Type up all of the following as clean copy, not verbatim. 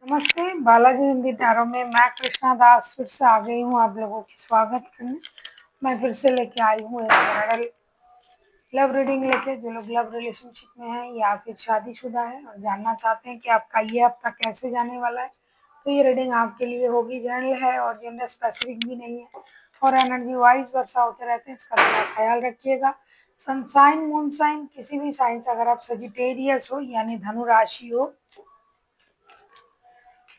नमस्ते, बालाजी हिंदी टैरो में मैं कृष्णा दास फिर से आ गई हूँ आप लोगों की स्वागत करने। मैं फिर से लेके आई हूँ एक ब्राइडल लव रीडिंग लेके। जो लोग लव रिलेशनशिप में हैं या फिर शादीशुदा है और जानना चाहते हैं कि आपका ये हफ्ता कैसे जाने वाला है, तो ये रीडिंग आपके लिए होगी। जनरल है और जेंडर स्पेसिफिक भी नहीं है और एनर्जी वाइज वर्षा होते रहते हैं, इसका थोड़ा ख्याल रखिएगा। सनसाइन मून साइन किसी भी साइन से अगर आप सजिटेरियस हो यानी धनु राशि हो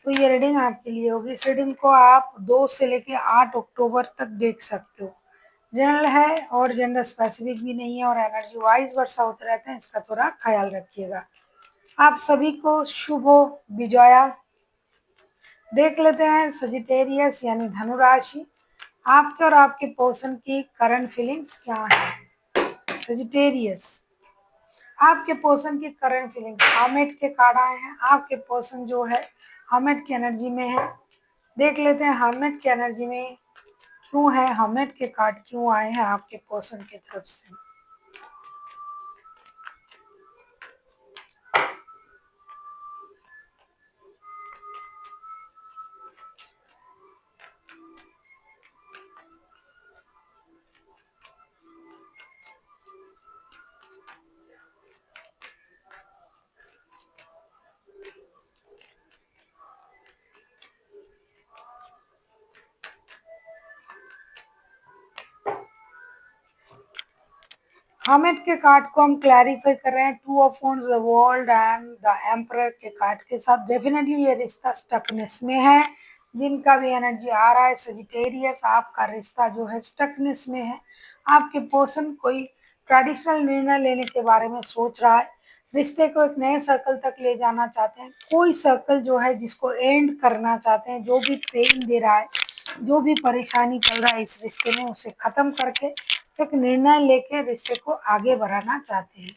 तो ये रीडिंग आपके लिए होगी। इस रीडिंग को आप 2 से लेकर 8 अक्टूबर तक देख सकते हो। जनरल है और जेंडर स्पेसिफिक भी नहीं है और एनर्जी वाइज वर्षा होते रहते हैं, इसका थोड़ा ख्याल रखिएगा। आप सभी को शुभ हो विजया। देख लेते हैं सजिटेरियस यानी धनु राशि, आपके और आपके पर्सन की करंट फीलिंग्स क्या है। सजिटेरियस, आपके पर्सन की करंट फीलिंग्स। हर्मिट के कार्ड आए हैं, आपके पर्सन जो है हर्मिट की एनर्जी में है। देख लेते हैं हर्मिट की एनर्जी में क्यों है, हर्मिट के कार्ड क्यों आए हैं आपके पर्सन की तरफ से। हर्मिट के कार्ड को हम क्लैरिफाई कर रहे हैं 2 of wands, the world and the emperor के कार्ड के साथ। डेफिनेटली ये रिश्ता स्टकनेस में है। जिनका भी एनर्जी आ रहा है सजिटेरियस, आपका रिश्ता जो है स्टकनेस में है। आपके पर्सन कोई ट्रेडिशनल निर्णय लेने के बारे में सोच रहा है, रिश्ते को एक नए सर्कल तक ले जाना चाहते हैं। कोई सर्कल जो है जिसको एंड करना चाहते हैं, जो भी पेन दे रहा है, जो भी परेशानी चल रहा है इस रिश्ते में, उसे खत्म करके एक निर्णय लेके रिश्ते को आगे बढ़ाना चाहते हैं।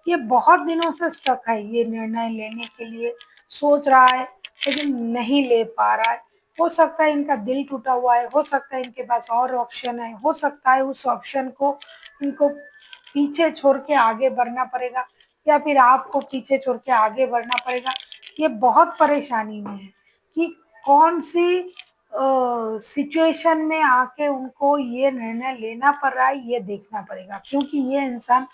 ये बहुत दिनों से स्टक है, ये निर्णय लेने के लिए सोच रहा है लेकिन नहीं ले पा रहा है। हो सकता है इनका दिल टूटा हुआ है, हो सकता है इनके पास और ऑप्शन है, हो सकता है उस ऑप्शन को इनको पीछे छोड़ के आगे बढ़ना पड़ेगा या फिर आपको पीछे छोड़ के आगे बढ़ना पड़ेगा। ये बहुत परेशानी में है कि कौन सी सिचुएशन में आके उनको ये निर्णय लेना पड़ रहा है, ये देखना पड़ेगा। क्योंकि ये इंसान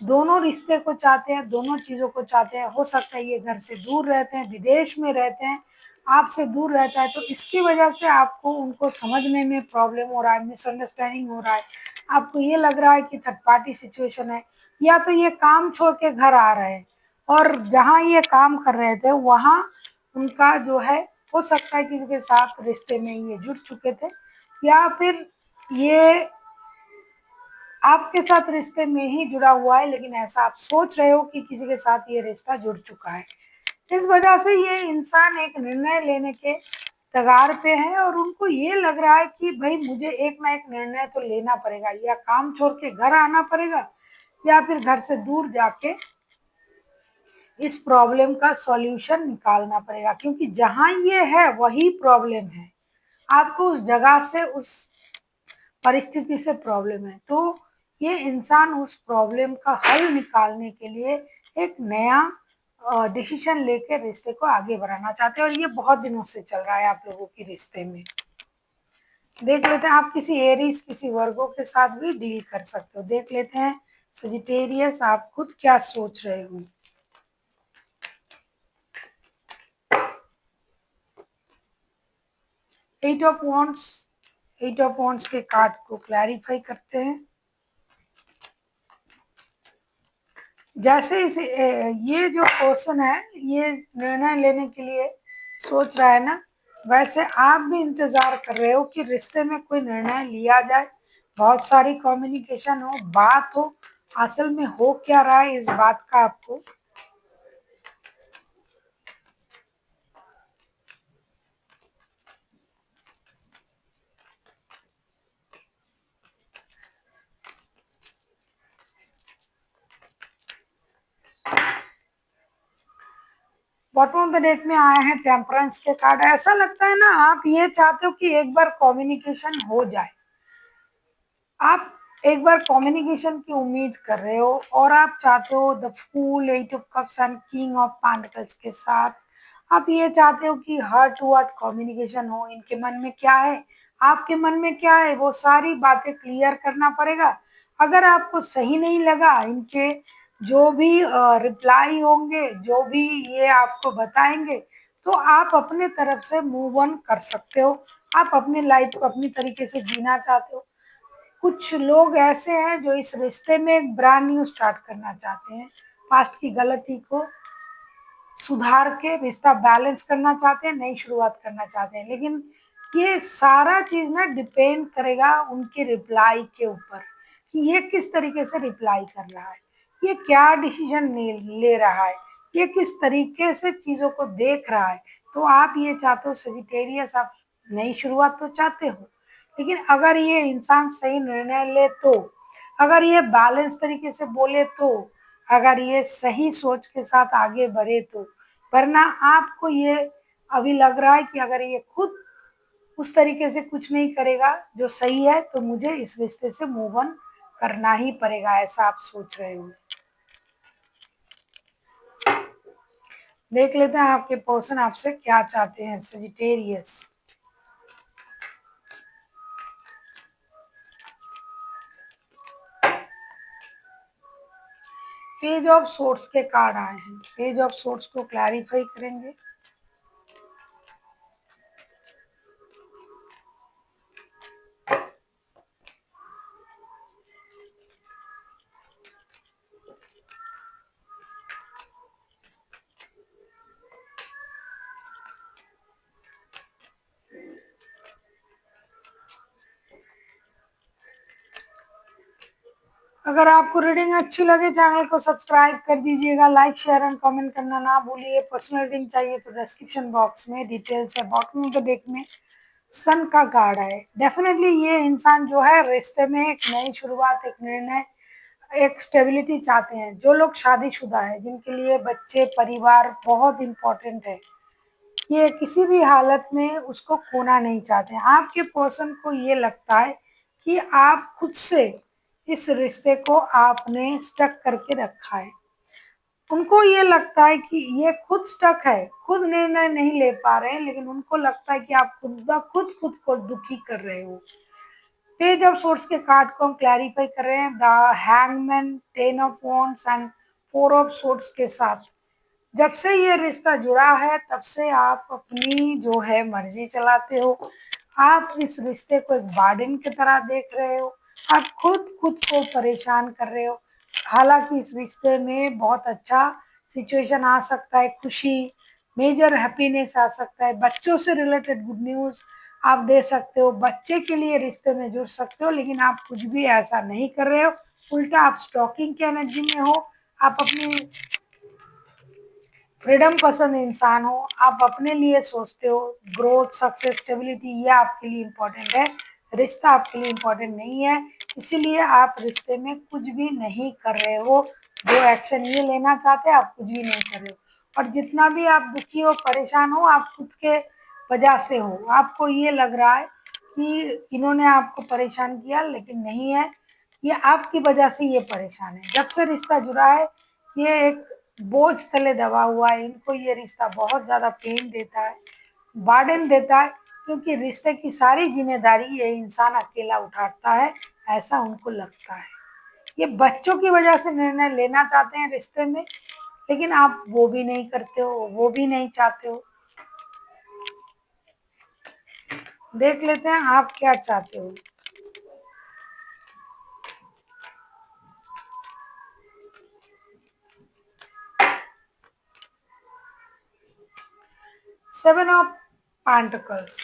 दोनों रिश्ते को चाहते हैं, दोनों चीज़ों को चाहते हैं। हो सकता है ये घर से दूर रहते हैं, विदेश में रहते हैं, आपसे दूर रहता है, तो इसकी वजह से आपको उनको समझने में प्रॉब्लम हो रहा है, मिसअंडरस्टैंडिंग हो रहा है। आपको ये लग रहा है कि थर्ड पार्टी सिचुएशन है, या तो ये काम छोड़ के घर आ रहे हैं और जहाँ ये काम कर रहे थे वहाँ उनका जो है, हो सकता है किसी के साथ रिश्ते में ये जुड़ चुके थे, या फिर ये आपके साथ रिश्ते में ही जुड़ा हुआ है लेकिन ऐसा आप सोच रहे हो कि किसी के साथ ये रिश्ता जुड़ चुका है। इस वजह से ये इंसान एक निर्णय लेने के कगार पे है और उनको ये लग रहा है कि भाई मुझे एक ना एक निर्णय तो लेना पड़ेगा, या काम छोड़ के घर आना पड़ेगा या फिर घर से दूर जाके इस प्रॉब्लम का सॉल्यूशन निकालना पड़ेगा। क्योंकि जहां ये है वही प्रॉब्लम है, आपको उस जगह से उस परिस्थिति से प्रॉब्लम है। तो ये इंसान उस प्रॉब्लम का हल निकालने के लिए एक नया डिसीजन लेके रिश्ते को आगे बढ़ाना चाहते हैं और ये बहुत दिनों से चल रहा है आप लोगों के रिश्ते में। देख लेते हैं, आप किसी एरीज किसी वर्गों के साथ भी डील कर सकते हो। देख लेते हैं सजिटेरियस आप खुद क्या सोच रहे हो। Eight of wands, eight of wands के कार्ड को क्लैरिफाई करते हैं। जैसे इस ये जो पर्सन है ये निर्णय लेने के लिए सोच रहा है ना, वैसे आप भी इंतजार कर रहे हो कि रिश्ते में कोई निर्णय लिया जाए, बहुत सारी कम्युनिकेशन हो, बात हो। असल में हो क्या रहा है इस बात का आपको बॉटम ऑफ द डेक में आए हैं टेम्परेंस के कार्ड। ऐसा लगता है ना आप ये चाहते हो कि एक बार कम्युनिकेशन हो जाए, आप एक बार कम्युनिकेशन की उम्मीद कर रहे हो और आप चाहते हो the fool, eight of cups and king of pentacles के साथ आप ये चाहते हो कि हार्ट टू हार्ट कम्युनिकेशन हो, इनके मन में क्या है, आपके मन में क्या है, वो सारी बातें क्लियर करना पड़ेगा। अगर आपको सही नहीं लगा इनके जो भी रिप्लाई होंगे, जो भी ये आपको बताएंगे, तो आप अपने तरफ से मूव ऑन कर सकते हो। आप अपनी लाइफ को अपनी तरीके से जीना चाहते हो। कुछ लोग ऐसे हैं जो इस रिश्ते में एक ब्रांड न्यू स्टार्ट करना चाहते हैं, पास्ट की गलती को सुधार के रिश्ता बैलेंस करना चाहते हैं, नई शुरुआत करना चाहते हैं। लेकिन ये सारा चीज ना डिपेंड करेगा उनके रिप्लाई के ऊपर कि ये किस तरीके से रिप्लाई कर रहा है, ये क्या डिसीजन ले रहा है, ये किस तरीके से चीजों को देख रहा है। तो आप ये चाहते हो सजिटेरियस, आप नई शुरुआत तो चाहते हो, लेकिन अगर ये इंसान सही निर्णय ले तो, अगर ये बैलेंस तरीके से बोले तो, अगर ये सही सोच के साथ आगे बढ़े तो। वरना आपको ये अभी लग रहा है कि अगर ये खुद उस तरीके से कुछ नहीं करेगा जो सही है, तो मुझे इस रिश्ते से मूव ऑन करना ही पड़ेगा, ऐसा आप सोच रहे हो। देख लेते हैं आपके पर्सन आपसे क्या चाहते हैं, सजिटेरियस। पेज ऑफ सोर्स के कार्ड आए हैं, पेज ऑफ सोर्स को क्लैरिफाई करेंगे। अगर आपको रीडिंग अच्छी लगे चैनल को सब्सक्राइब कर दीजिएगा, लाइक शेयर एंड कमेंट करना ना भूलिए। पर्सनल रीडिंग चाहिए तो डिस्क्रिप्शन बॉक्स में डिटेल्स है। बॉटम ऑफ द डेक में सन का कार्ड है। डेफिनेटली ये इंसान जो है रिश्ते में एक नई शुरुआत, एक निर्णय, एक स्टेबिलिटी चाहते हैं। जो लोग शादीशुदा है, जिनके लिए बच्चे परिवार बहुत इंपॉर्टेंट है, ये किसी भी हालत में उसको खोना नहीं चाहते हैं। आपके पर्सन को ये लगता है कि आप खुद से इस रिश्ते को आपने स्टक करके रखा है। उनको ये लगता है कि ये खुद स्टक है, खुद निर्णय नहीं ले पा रहे हैं, लेकिन उनको लगता है कि आप खुद ब खुद को दुखी कर रहे हो। पेज ऑफ सोर्स के कार्ड को हम क्लैरिफाई कर रहे हैं, the hangman, ten of wands and four of source के साथ। जब से ये रिश्ता जुड़ा है तब से आप अपनी जो है मर्जी चलाते हो। आप इस रिश्ते को एक बार्डन की तरह देख रहे हो। आप खुद खुद को परेशान कर रहे हो। हालांकि इस रिश्ते में बहुत अच्छा सिचुएशन आ सकता है, खुशी, मेजर हैप्पीनेस आ सकता है, बच्चों से रिलेटेड गुड न्यूज़ आप दे सकते हो, बच्चे के लिए रिश्ते में जुड़ सकते हो। लेकिन आप कुछ भी ऐसा नहीं कर रहे हो, उल्टा आप स्टॉकिंग की एनर्जी में हो। आप अपनी फ्रीडम पसंद इंसान हो, आप अपने लिए सोचते हो। ग्रोथ, सक्सेस, स्टेबिलिटी ये आपके लिए इम्पोर्टेंट है, रिश्ता आपके लिए इम्पोर्टेंट नहीं है। इसीलिए आप रिश्ते में कुछ भी नहीं कर रहे हो। जो एक्शन ये लेना चाहते हैं आप कुछ भी नहीं कर रहे हो। और जितना भी आप दुखी हो, परेशान हो, आप खुद के वजह से हो। आपको ये लग रहा है कि इन्होंने आपको परेशान किया, लेकिन नहीं है, ये आपकी वजह से ये परेशान है। जब से रिश्ता जुड़ा है ये एक बोझ तले दबा हुआ है। इनको ये रिश्ता बहुत ज्यादा पेन देता है, बर्डन देता है, क्योंकि रिश्ते की सारी जिम्मेदारी ये इंसान अकेला उठाता है, ऐसा उनको लगता है। ये बच्चों की वजह से निर्णय लेना चाहते हैं रिश्ते में, लेकिन आप वो भी नहीं करते हो, वो भी नहीं चाहते हो। देख लेते हैं आप क्या चाहते हो। Seven of pentacles,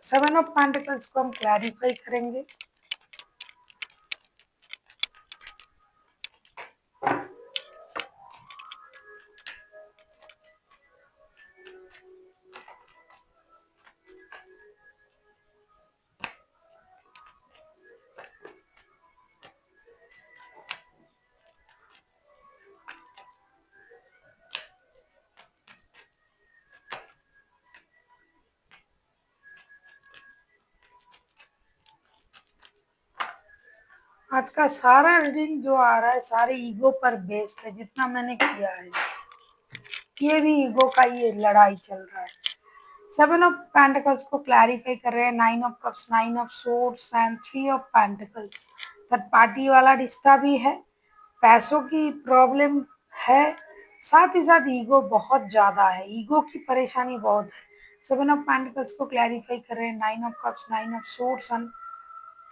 seven of pentacles को हम क्लैरिफाई करेंगे। आज का सारा रीडिंग जो आ रहा है सारे ईगो पर बेस्ड है, जितना मैंने किया है। ये भी ईगो का ये लड़ाई चल रहा है। सेवन ऑफ पेंटिकल्स को क्लैरिफाई कर रहे हैं, nine of cups, nine of swords and three of pentacles. Third party वाला रिश्ता भी है, पैसों की प्रॉब्लम है, साथ ही साथ ईगो बहुत ज्यादा है, ईगो की परेशानी बहुत है। सेवन ऑफ पेंटिकल्स को क्लैरिफाई कर रहे हैं, nine of cups, nine of swords and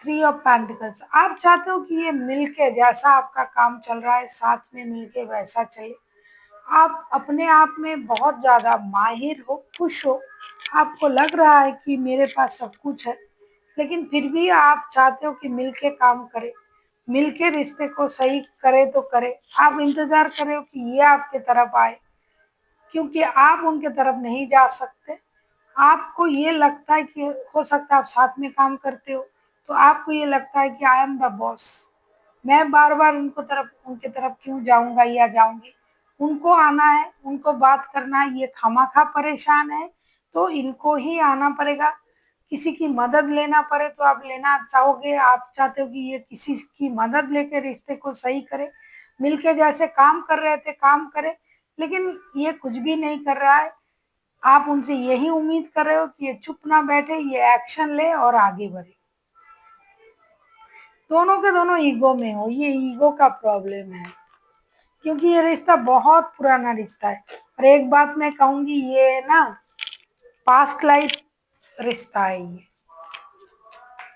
three of pentacles. आप चाहते हो कि ये मिलके, जैसा आपका काम चल रहा है साथ में मिलके वैसा चले। आप अपने आप में बहुत ज्यादा माहिर हो, खुश हो, आपको लग रहा है कि मेरे पास सब कुछ है, लेकिन फिर भी आप चाहते हो कि मिलके काम करे, मिलके रिश्ते को सही करे तो करे। आप इंतजार कर रहे हो कि ये आपके तरफ आए, क्योंकि आप उनके तरफ नहीं जा सकते। आपको ये लगता है कि हो सकता है आप साथ में काम करते हो, तो आपको ये लगता है कि आई एम द बॉस, मैं बार बार उनके तरफ क्यों जाऊंगा या जाऊंगी। उनको आना है, उनको बात करना है, ये खामखा परेशान है तो इनको ही आना पड़ेगा। किसी की मदद लेना पड़े तो आप लेना चाहोगे, आप चाहते हो कि ये किसी की मदद लेकर रिश्ते को सही करे, मिलके जैसे काम कर रहे थे काम करे, लेकिन ये कुछ भी नहीं कर रहा है। आप उनसे यही उम्मीद कर रहे हो कि ये चुप ना बैठे, ये एक्शन ले और आगे बढ़े। दोनों के दोनों ईगो में हो, ये ईगो का प्रॉब्लम है, क्योंकि ये रिश्ता बहुत पुराना रिश्ता है। और एक बात मैं कहूंगी, ये ना पास्ट लाइफ रिश्ता है। ये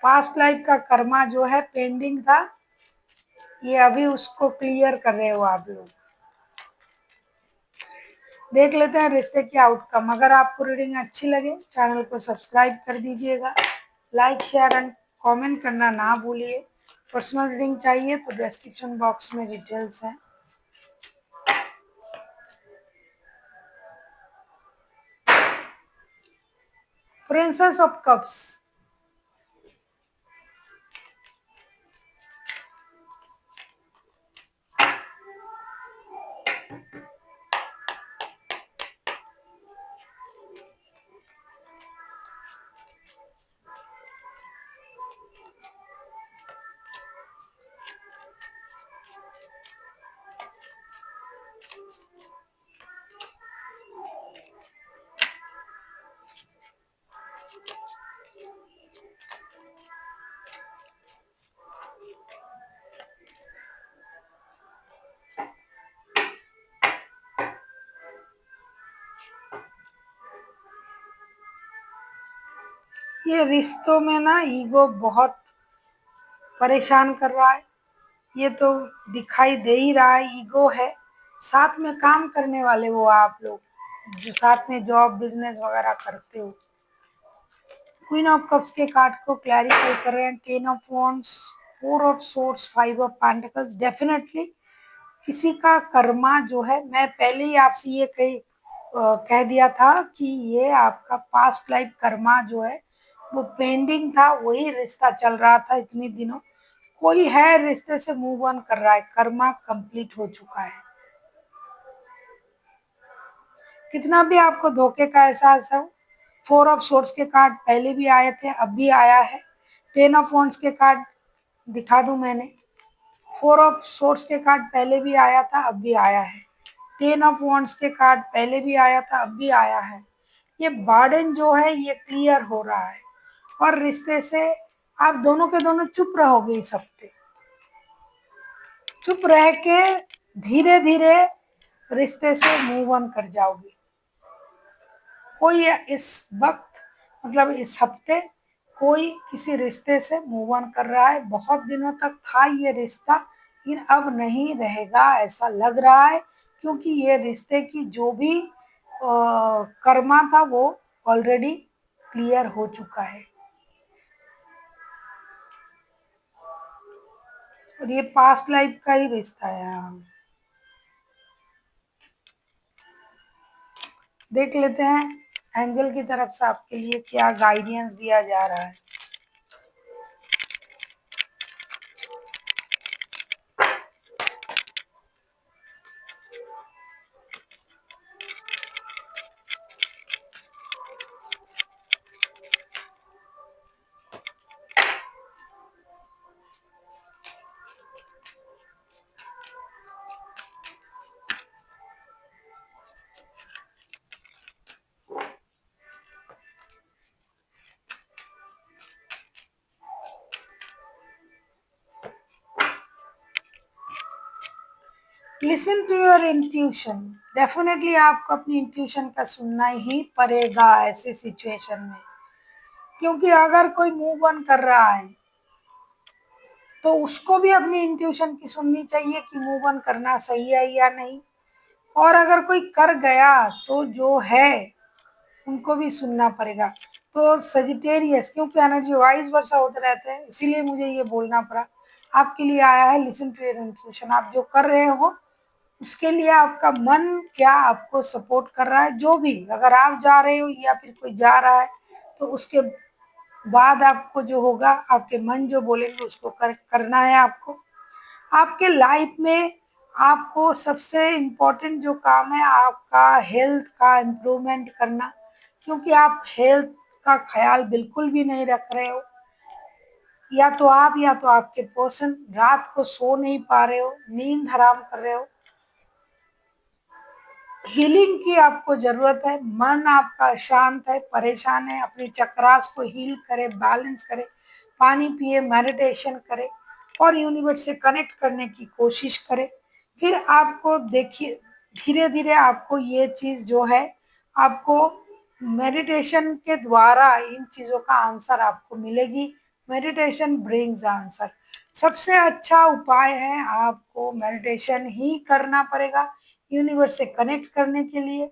पास्ट लाइफ का कर्मा जो है पेंडिंग था, ये अभी उसको क्लियर कर रहे हो आप लोग। देख लेते हैं रिश्ते की आउटकम। अगर आपको रीडिंग अच्छी लगे चैनल को सब्सक्राइब कर दीजिएगा, लाइक शेयर एंड कमेंट करना ना भूलिए। पर्सनल रीडिंग चाहिए तो डिस्क्रिप्शन बॉक्स में डिटेल्स है। प्रिंसेस ऑफ कप्स, ये रिश्तों में ना ईगो बहुत परेशान कर रहा है, ये तो दिखाई दे ही रहा है, ईगो है। साथ में काम करने वाले वो आप लोग जो साथ में जॉब बिजनेस वगैरह करते हो। क्वीन ऑफ कप्स के कार्ड को क्लैरिफाई कर रहे हैं, ten of wands, four of swords, five of pentacles. Definitely किसी का कर्मा जो है, मैं पहले ही आपसे ये कह दिया था कि ये आपका पास्ट लाइफ कर्मा जो है वो पेंडिंग था, वही रिश्ता चल रहा था इतनी दिनों। कोई है रिश्ते से मूव ऑन कर रहा है, कर्मा कंप्लीट हो चुका है। कितना भी आपको धोखे का एहसास हो, फोर ऑफ सोर्स के कार्ड पहले भी आए थे, अब भी आया है। टेन ऑफ वॉन्ड्स के कार्ड दिखा दूं मैंने, फोर ऑफ सोर्स के कार्ड पहले भी आया था, अब भी आया है। टेन ऑफ वॉन्ड्स के कार्ड पहले भी आया था, अब भी आया है। ये बर्डन जो है ये क्लियर हो रहा है, और रिश्ते से आप दोनों के दोनों चुप रहोगे इस हफ्ते। चुप रह के धीरे धीरे रिश्ते से मूव ऑन कर जाओगे। कोई इस वक्त, मतलब इस हफ्ते कोई किसी रिश्ते से मूव ऑन कर रहा है। बहुत दिनों तक था ये रिश्ता, लेकिन अब नहीं रहेगा ऐसा लग रहा है, क्योंकि ये रिश्ते की जो भी कर्मा था वो ऑलरेडी क्लियर हो चुका है। और ये पास्ट लाइफ का ही रिश्ता है। हाँ। देख लेते हैं एंजल की तरफ से आपके लिए क्या गाइडेंस दिया जा रहा है। Listen to your intuition. Definitely आपको अपनी इंट्यूशन का सुनना ही पड़ेगा ऐसी सिचुएशन में, क्योंकि अगर कोई मूव ऑन कर रहा है तो उसको भी अपनी इंट्यूशन की सुननी चाहिए कि मूव ऑन करना सही है या नहीं। और अगर कोई कर गया तो जो है उनको भी सुनना पड़ेगा। तो सजिटेरियस, क्योंकि एनर्जी वाइज वर्षा होते रहते हैं, इसीलिए मुझे ये बोलना पड़ा। आपके लिए आया है लिसन टू योर इंट्यूशन। आप जो कर रहे हो उसके लिए आपका मन क्या आपको सपोर्ट कर रहा है, जो भी, अगर आप जा रहे हो या फिर कोई जा रहा है तो उसके बाद आपको जो होगा, आपके मन जो बोलेंगे उसको करना है आपको। आपके लाइफ में आपको सबसे इम्पोर्टेंट जो काम है आपका हेल्थ का इम्प्रूवमेंट करना, क्योंकि आप हेल्थ का ख्याल बिल्कुल भी नहीं रख रहे हो। या तो आप या तो आपके पर्सन रात को सो नहीं पा रहे हो, नींद हराम कर रहे हो। हीलिंग की आपको जरूरत है। मन आपका शांत है, परेशान है, अपने चक्रास को हील करे, बैलेंस करे, पानी पिए, मेडिटेशन करे और यूनिवर्स से कनेक्ट करने की कोशिश करे। फिर आपको देखिए धीरे धीरे आपको ये चीज जो है, आपको मेडिटेशन के द्वारा इन चीजों का आंसर आपको मिलेगी। Meditation brings answer. सबसे अच्छा उपाय है, आपको मेडिटेशन ही करना पड़ेगा यूनिवर्स से कनेक्ट करने के लिए।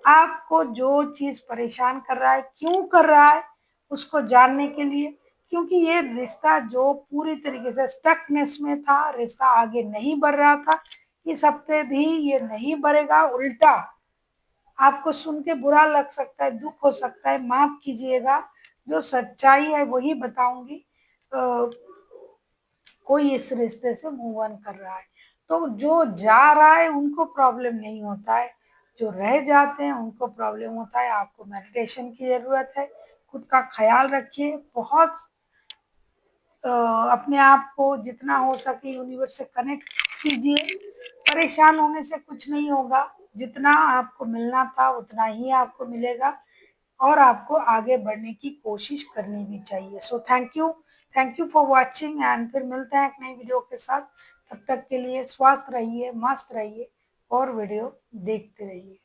आपको जो चीज परेशान कर रहा है, क्यों कर रहा है, उसको जानने के लिए। क्योंकि ये रिश्ता जो पूरी तरीके से स्टकनेस में था, रिश्ता आगे नहीं बढ़ रहा था, इस हफ्ते भी ये नहीं बढ़ेगा, उल्टा आपको सुन के बुरा लग सकता है, दुख हो सकता है, माफ कीजिएगा। जो सच्चाई है वही बताऊंगी। कोई इस रिश्ते से मूव ऑन कर रहा है, तो जो जा रहा है उनको प्रॉब्लम नहीं होता है, जो रह जाते हैं उनको प्रॉब्लम होता है। आपको मेडिटेशन की जरूरत है। खुद का ख्याल रखिए, बहुत अपने आप को जितना हो सके यूनिवर्स से कनेक्ट कीजिए। परेशान होने से कुछ नहीं होगा, जितना आपको मिलना था उतना ही आपको मिलेगा और आपको आगे बढ़ने की कोशिश करनी भी चाहिए। So thank you for watching and फिर मिलते हैं एक नई वीडियो के साथ। तब तक के लिए स्वस्थ रहिए, मस्त रहिए और वीडियो देखते रहिए।